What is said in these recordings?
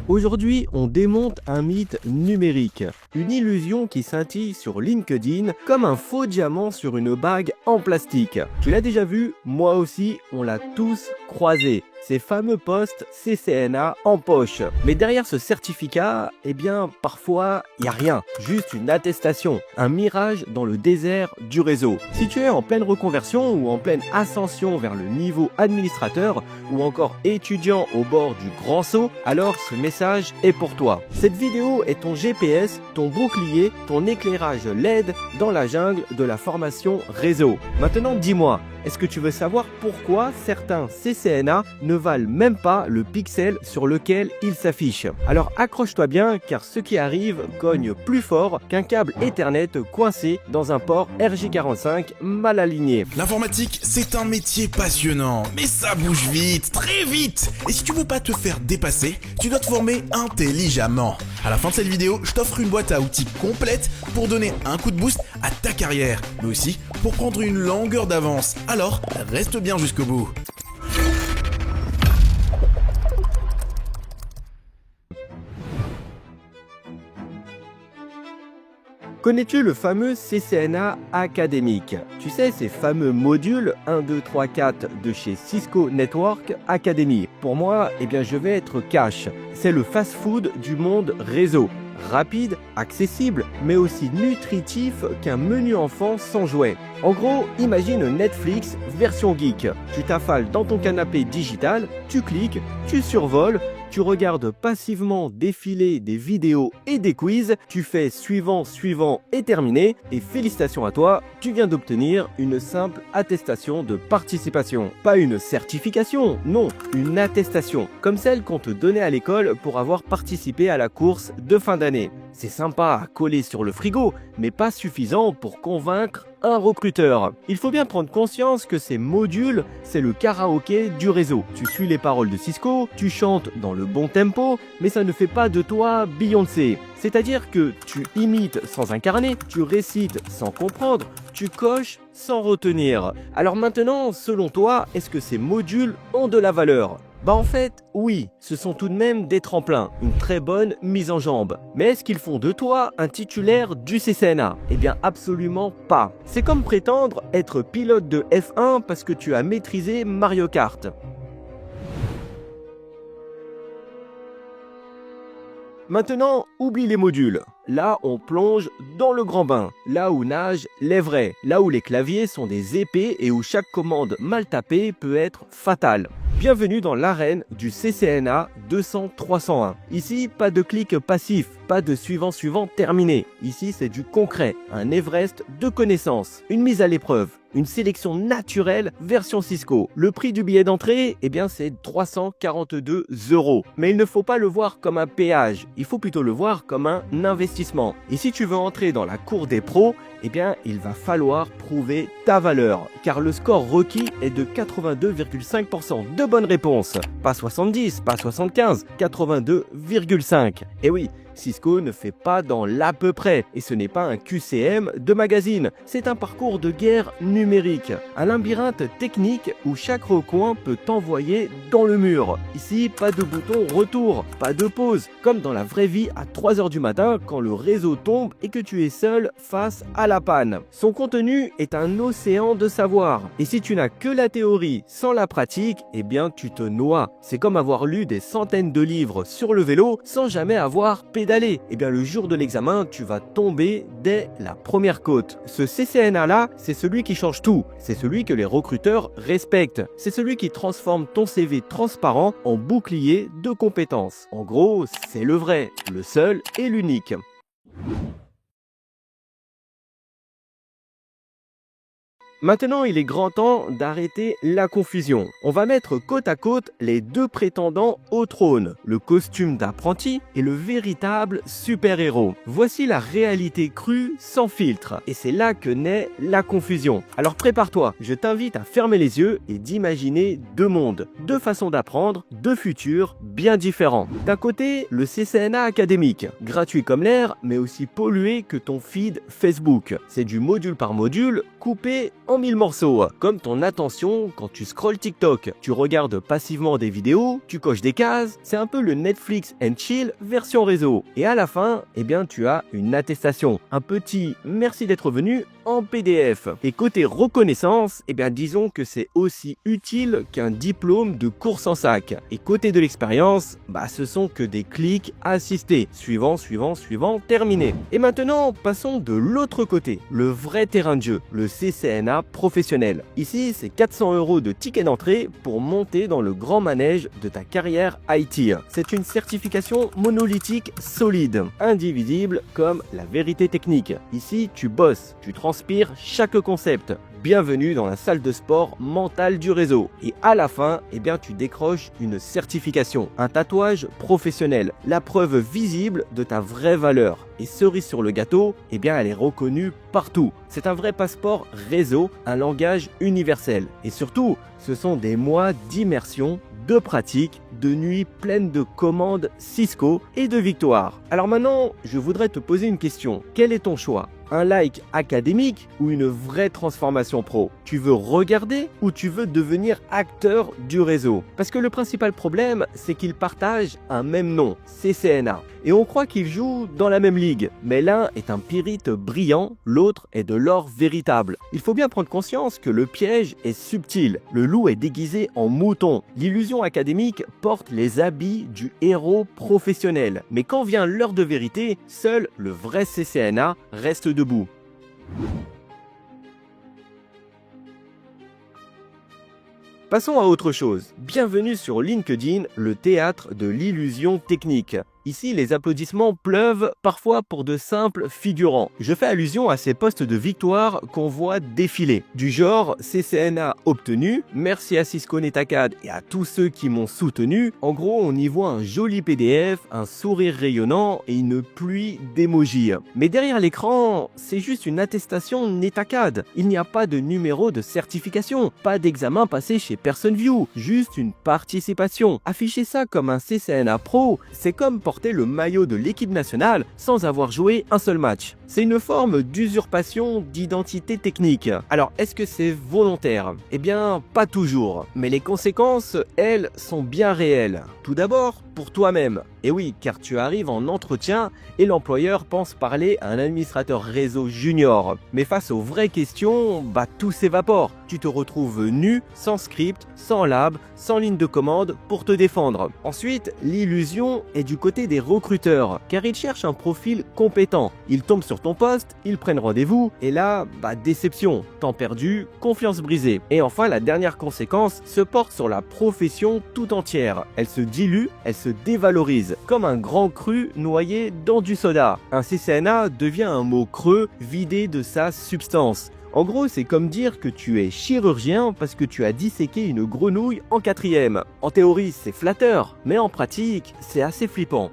Aujourd'hui, on démonte un mythe numérique, une illusion qui scintille sur LinkedIn comme un faux diamant sur une bague en plastique. Tu l'as déjà vu? Moi aussi, on l'a tous croisé. Ces fameux postes CCNA en poche. Mais derrière ce certificat, eh bien, parfois, il n'y a rien. Juste une attestation, un mirage dans le désert du réseau. Si tu es en pleine reconversion ou en pleine ascension vers le niveau administrateur ou encore étudiant au bord du grand saut, alors ce message est pour toi. Cette vidéo est ton GPS, ton bouclier, ton éclairage LED dans la jungle de la formation réseau. Maintenant, dis-moi, est-ce que tu veux savoir pourquoi certains CCNA ne valent même pas le pixel sur lequel ils s'affichent? Alors accroche-toi bien car ce qui arrive cogne plus fort qu'un câble Ethernet coincé dans un port RJ45 mal aligné. L'informatique, c'est un métier passionnant, mais ça bouge vite, très vite. Et si tu veux pas te faire dépasser, tu dois te former intelligemment. À la fin de cette vidéo, je t'offre une boîte à outils complète pour donner un coup de boost à ta carrière, mais aussi pour prendre une longueur d'avance. Alors, reste bien jusqu'au bout. Connais-tu le fameux CCNA académique? Tu sais, ces fameux modules 1, 2, 3, 4 de chez Cisco Network Academy. Pour moi, eh bien, je vais être cash. C'est le fast-food du monde réseau. Rapide, accessible, mais aussi nutritif qu'un menu enfant sans jouets. En gros, imagine Netflix version geek. Tu t'affales dans ton canapé digital, tu cliques, tu survoles, tu regardes passivement défiler des vidéos et des quiz, tu fais suivant, suivant et terminé, et félicitations à toi, tu viens d'obtenir une simple attestation de participation. Pas une certification, non, une attestation, comme celle qu'on te donnait à l'école pour avoir participé à la course de fin d'année. C'est sympa à coller sur le frigo, mais pas suffisant pour convaincre un recruteur. Il faut bien prendre conscience que ces modules, c'est le karaoké du réseau. Tu suis les paroles de Cisco, tu chantes dans le bon tempo, mais ça ne fait pas de toi Beyoncé. C'est-à-dire que tu imites sans incarner, tu récites sans comprendre, tu coches sans retenir. Alors maintenant, selon toi, est-ce que ces modules ont de la valeur ? Bah en fait, oui, ce sont tout de même des tremplins, une très bonne mise en jambe. Mais est-ce qu'ils font de toi un titulaire du CCNA? Eh bien absolument pas. C'est comme prétendre être pilote de F1 parce que tu as maîtrisé Mario Kart. Maintenant, oublie les modules. Là, on plonge dans le grand bain, là où nagent les vrais, là où les claviers sont des épées et où chaque commande mal tapée peut être fatale. Bienvenue dans l'arène du CCNA 200-301. Ici, pas de clic passif, pas de suivant terminé. Ici, c'est du concret, un Everest de connaissances, une mise à l'épreuve, une sélection naturelle version Cisco. Le prix du billet d'entrée, eh bien, c'est 342 €. Mais il ne faut pas le voir comme un péage, il faut plutôt le voir comme un investissement. Et si tu veux entrer dans la cour des pros, eh bien, il va falloir prouver ta valeur, car le score requis est de 82,5% de bonnes réponses. Pas 70, pas 75, 82,5. Et oui, Cisco ne fait pas dans l'à peu près, et ce n'est pas un QCM de magazine, c'est un parcours de guerre numérique, un labyrinthe technique où chaque recoin peut t'envoyer dans le mur. Ici, pas de bouton retour, pas de pause, comme dans la vraie vie à 3 h du matin quand le réseau tombe et que tu es seul face à la panne. Son contenu est un océan de savoir, et si tu n'as que la théorie sans la pratique, eh bien tu te noies. C'est comme avoir lu des centaines de livres sur le vélo sans jamais avoir pédalé. Eh bien le jour de l'examen, tu vas tomber dès la première côte. Ce CCNA là, c'est celui qui change tout. C'est celui que les recruteurs respectent. C'est celui qui transforme ton CV transparent en bouclier de compétences. En gros, c'est le vrai, le seul et l'unique. Maintenant, il est grand temps d'arrêter la confusion. On va mettre côte à côte les deux prétendants au trône, le costume d'apprenti et le véritable super-héros. Voici la réalité crue sans filtre. Et c'est là que naît la confusion. Alors prépare-toi, je t'invite à fermer les yeux et d'imaginer deux mondes, deux façons d'apprendre, deux futurs bien différents. D'un côté, le CCNA académique, gratuit comme l'air, mais aussi pollué que ton feed Facebook. C'est du module par module, coupé en 1000 morceaux. Comme ton attention quand tu scrolles TikTok. Tu regardes passivement des vidéos, tu coches des cases, c'est un peu le Netflix and chill version réseau. Et à la fin, eh bien tu as une attestation, un petit merci d'être venu en PDF. Et côté reconnaissance, eh bien disons que c'est aussi utile qu'un diplôme de course en sac. Et côté de l'expérience, ce sont que des clics assistés. Suivant, terminé. Et maintenant, passons de l'autre côté, le vrai terrain de jeu, le CCNA professionnel. Ici, c'est 400 € de ticket d'entrée pour monter dans le grand manège de ta carrière IT. C'est une certification monolithique solide, indivisible comme la vérité technique. Ici, tu bosses, tu transpires chaque concept. Bienvenue dans la salle de sport mentale du réseau. Et à la fin, eh bien, tu décroches une certification, un tatouage professionnel, la preuve visible de ta vraie valeur. Et cerise sur le gâteau, eh bien, elle est reconnue partout. C'est un vrai passeport réseau, un langage universel. Et surtout, ce sont des mois d'immersion, de pratique, de nuits pleines de commandes Cisco et de victoires. Alors maintenant, je voudrais te poser une question. Quel est ton choix ? Un like académique ou une vraie transformation pro? Tu veux regarder ou tu veux devenir acteur du réseau? Parce que le principal problème, c'est qu'ils partagent un même nom, CCNA. Et on croit qu'ils jouent dans la même ligue. Mais l'un est un pyrite brillant, l'autre est de l'or véritable. Il faut bien prendre conscience que le piège est subtil. Le loup est déguisé en mouton. L'illusion académique porte les habits du héros professionnel. Mais quand vient l'heure de vérité, seul le vrai CCNA reste debout. Passons à autre chose. Bienvenue sur LinkedIn, le théâtre de l'illusion technique. Ici, les applaudissements pleuvent parfois pour de simples figurants. Je fais allusion à ces postes de victoire qu'on voit défiler. Du genre CCNA obtenu, merci à Cisco Netacad et à tous ceux qui m'ont soutenu. En gros, on y voit un joli PDF, un sourire rayonnant et une pluie d'émojis. Mais derrière l'écran, c'est juste une attestation Netacad. Il n'y a pas de numéro de certification, pas d'examen passé chez PersonView, juste une participation. Afficher ça comme un CCNA Pro, c'est comme porter le maillot de l'équipe nationale sans avoir joué un seul match. C'est une forme d'usurpation d'identité technique. Alors, est-ce que c'est volontaire? Eh bien, pas toujours. Mais les conséquences, elles, sont bien réelles. Tout d'abord, pour toi-même. Et oui, car tu arrives en entretien et l'employeur pense parler à un administrateur réseau junior. Mais face aux vraies questions, tout s'évapore. Tu te retrouves nu, sans script, sans lab, sans ligne de commande pour te défendre. Ensuite, l'illusion est du côté des recruteurs, car ils cherchent un profil compétent. Ils tombent sur ton poste, ils prennent rendez-vous, et là, déception, temps perdu, confiance brisée. Et enfin, la dernière conséquence se porte sur la profession tout entière. Elle se dilue, elle se dévalorise, comme un grand cru noyé dans du soda. Un CCNA devient un mot creux, vidé de sa substance. En gros, c'est comme dire que tu es chirurgien parce que tu as disséqué une grenouille en 4e. En théorie, c'est flatteur, mais en pratique, c'est assez flippant.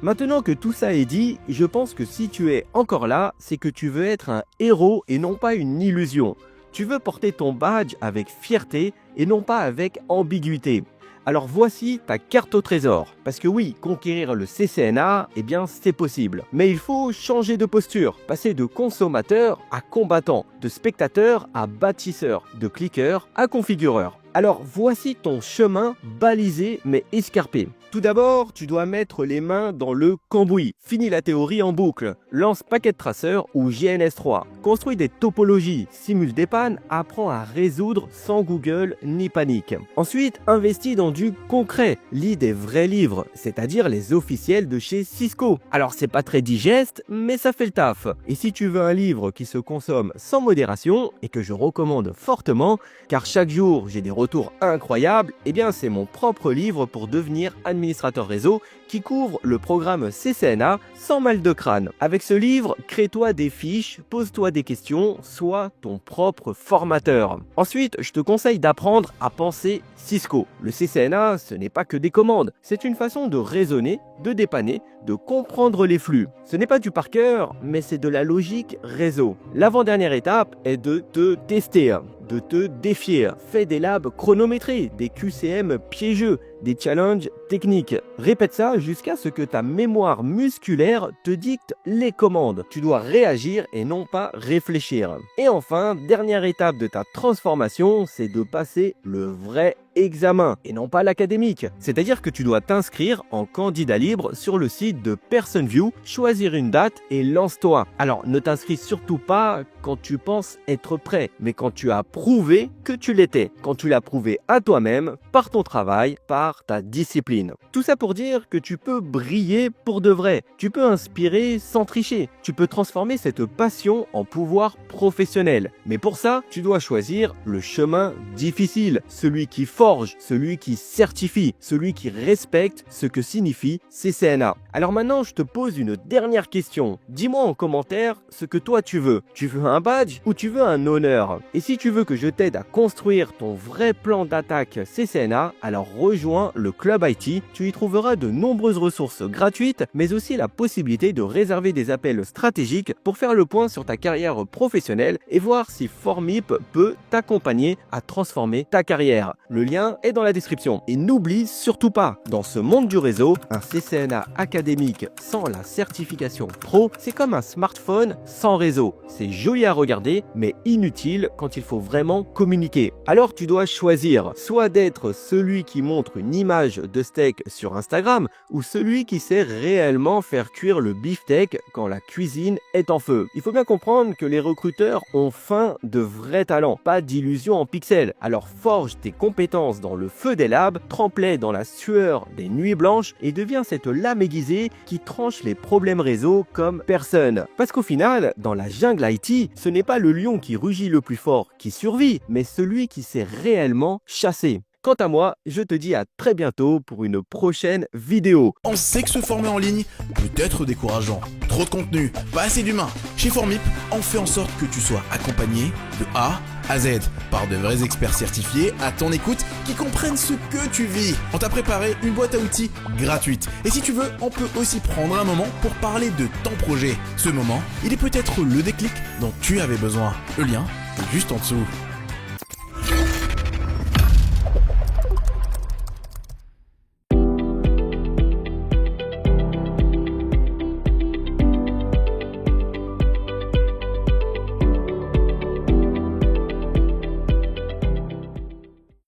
Maintenant que tout ça est dit, je pense que si tu es encore là, c'est que tu veux être un héros et non pas une illusion. Tu veux porter ton badge avec fierté et non pas avec ambiguïté. Alors voici ta carte au trésor. Parce que oui, conquérir le CCNA, eh bien c'est possible. Mais il faut changer de posture, passer de consommateur à combattant, de spectateur à bâtisseur, de cliqueur à configureur. Alors voici ton chemin balisé mais escarpé. Tout d'abord, tu dois mettre les mains dans le cambouis. Fini la théorie en boucle. Lance Packet Tracer ou GNS3. Construis des topologies. Simule des pannes. Apprends à résoudre sans Google ni panique. Ensuite, investis dans du concret. Lis des vrais livres, c'est-à-dire les officiels de chez Cisco. Alors c'est pas très digeste, mais ça fait le taf. Et si tu veux un livre qui se consomme sans modération, et que je recommande fortement, car chaque jour j'ai des retours incroyables, eh bien c'est mon propre livre pour devenir administrateur réseau qui couvre le programme CCNA sans mal de crâne. Avec ce livre, crée-toi des fiches, pose-toi des questions, sois ton propre formateur. Ensuite, je te conseille d'apprendre à penser Cisco. Le CCNA, ce n'est pas que des commandes, c'est une façon de raisonner, de dépanner, de comprendre les flux. Ce n'est pas du par cœur, mais c'est de la logique réseau. L'avant-dernière étape est de te tester, de te défier. Fais des labs chronométrés, des QCM piégeux, des challenges techniques. Répète ça jusqu'à ce que ta mémoire musculaire te dicte les commandes. Tu dois réagir et non pas réfléchir. Et enfin, dernière étape de ta transformation, c'est de passer le vrai examen et non pas l'académique. C'est-à-dire que tu dois t'inscrire en candidat libre sur le site de PersonView, choisir une date et lance-toi. Alors ne t'inscris surtout pas quand tu penses être prêt, mais quand tu as prouvé que tu l'étais, quand tu l'as prouvé à toi-même, par ton travail, par ta discipline. Tout ça pour dire que tu peux briller pour de vrai, tu peux inspirer sans tricher, tu peux transformer cette passion en pouvoir professionnel. Mais pour ça, tu dois choisir le chemin difficile, celui qui forge, celui qui certifie, celui qui respecte ce que signifie CCNA. Alors maintenant, je te pose une dernière question. Dis-moi en commentaire ce que toi tu veux. Tu veux un badge ou tu veux un honneur? Et si tu veux que je t'aide à construire ton vrai plan d'attaque CCNA, alors rejoins le Club IT. Tu y trouveras de nombreuses ressources gratuites, mais aussi la possibilité de réserver des appels stratégiques pour faire le point sur ta carrière professionnelle et voir si Formip peut t'accompagner à transformer ta carrière. Le lien est dans la description. Et n'oublie surtout pas, dans ce monde du réseau, un CCNA académique sans la certification pro, c'est comme un smartphone sans réseau. C'est joli à regarder, mais inutile quand il faut vraiment communiquer. Alors tu dois choisir, soit d'être celui qui montre une image de steak sur Instagram, ou celui qui sait réellement faire cuire le beefsteak quand la cuisine est en feu. Il faut bien comprendre que les recruteurs ont faim de vrais talents, pas d'illusions en pixels. Alors forge tes compétences dans le feu des labs, trempe-les dans la sueur des nuits blanches et deviens cette lame aiguisée qui tranche les problèmes réseau comme personne. Parce qu'au final, dans la jungle IT, ce n'est pas le lion qui rugit le plus fort qui survit, mais celui qui sait réellement chasser. Quant à moi, je te dis à très bientôt pour une prochaine vidéo. On sait que se former en ligne peut être décourageant. Trop de contenu, pas assez d'humains. Chez Formip, on fait en sorte que tu sois accompagné de A à Z par de vrais experts certifiés à ton écoute qui comprennent ce que tu vis. On t'a préparé une boîte à outils gratuite. Et si tu veux, on peut aussi prendre un moment pour parler de ton projet. Ce moment, il est peut-être le déclic dont tu avais besoin. Le lien est juste en dessous.